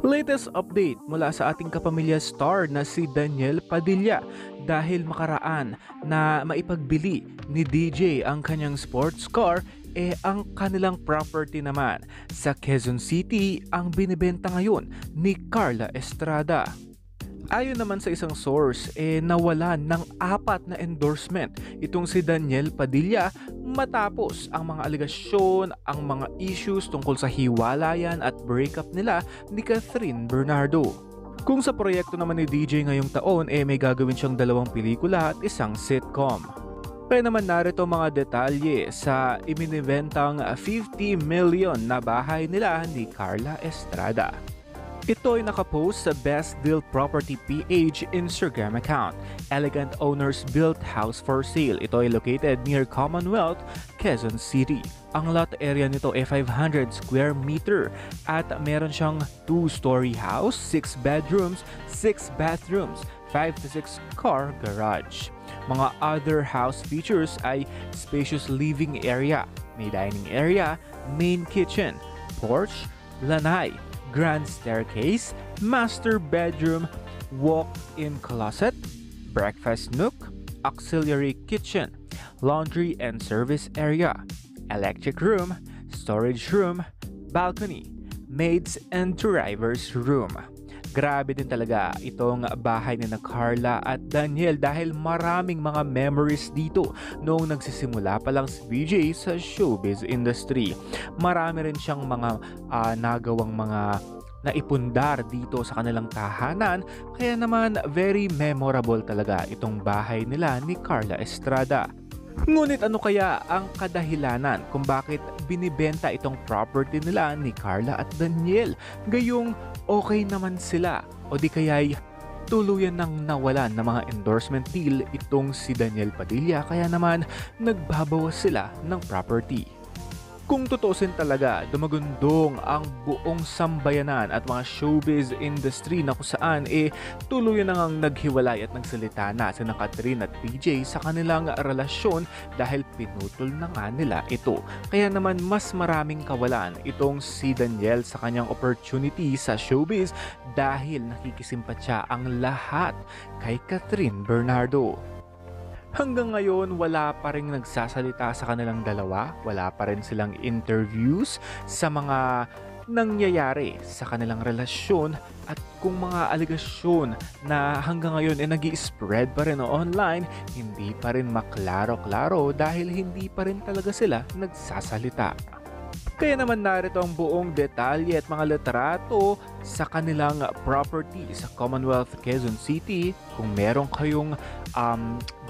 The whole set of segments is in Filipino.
Latest update mula sa ating kapamilya star na si Daniel Padilla dahil makaraan na maipagbili ni DJ ang kanyang sports car ang kanilang property naman sa Quezon City ang binibenta ngayon ni Carla Estrada. Ayon naman sa isang source, nawalan ng 4 na endorsement itong si Daniel Padilla matapos ang mga aligasyon, ang mga issues tungkol sa hiwalayan at breakup nila ni Catherine Bernardo. Kung sa proyekto naman ni DJ ngayong taon, may gagawin siyang 2 pelikula at isang sitcom. Kaya naman narito mga detalye sa iminibentang 50 million na bahay nila ni Carla Estrada. Ito ay nakapost sa Best Deal Property PH Instagram account. Elegant Owners Built House for Sale. Ito ay located near Commonwealth, Quezon City. Ang lot area nito ay 500 square meter at meron siyang 2-story house, 6 bedrooms, 6 bathrooms, 5 to 6 car garage. Mga other house features ay spacious living area, may dining area, main kitchen, porch, lanai, grand staircase, master bedroom, walk-in closet, breakfast nook, auxiliary kitchen, laundry and service area, electric room, storage room, balcony, maids and driver's room. Grabe din talaga itong bahay ni na Carla at Daniel dahil maraming mga memories dito noong nagsisimula pa lang si BJ sa showbiz industry. Marami rin siyang mga nagawang mga naipundar dito sa kanilang tahanan, kaya naman very memorable talaga itong bahay nila ni Carla Estrada. Ngunit ano kaya ang kadahilanan kung bakit binibenta itong property nila ni Carla at Daniel? Gayong okay naman sila o di kaya'y tuluyan nang nawalan ng mga endorsement deal itong si Daniel Padilla kaya naman nagbabawas sila ng property. Kung tutuusin talaga, dumagundong ang buong sambayanan at mga showbiz industry na kung saan tuluyan na ngang naghiwalay at nagsalita na sina Catherine at PJ sa kanilang relasyon dahil pinutol na nga nila ito. Kaya naman mas maraming kawalan itong si Daniel sa kanyang opportunity sa showbiz dahil nakikisimpatya ang lahat kay Catherine Bernardo. Hanggang ngayon, wala pa rin nagsasalita sa kanilang dalawa. Wala pa rin silang interviews sa mga nangyayari sa kanilang relasyon at kung mga aligasyon na hanggang ngayon nag-i-spread pa rin online, hindi pa rin maklaro-klaro dahil hindi pa rin talaga sila nagsasalita. Kaya naman narito ang buong detalye at mga litrato sa kanilang property sa Commonwealth, Quezon City. Kung meron kayong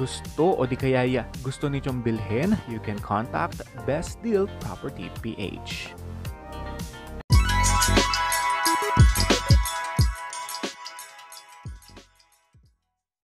gusto o di kaya gusto ninyong bilhin, you can contact Best Deal Property PH.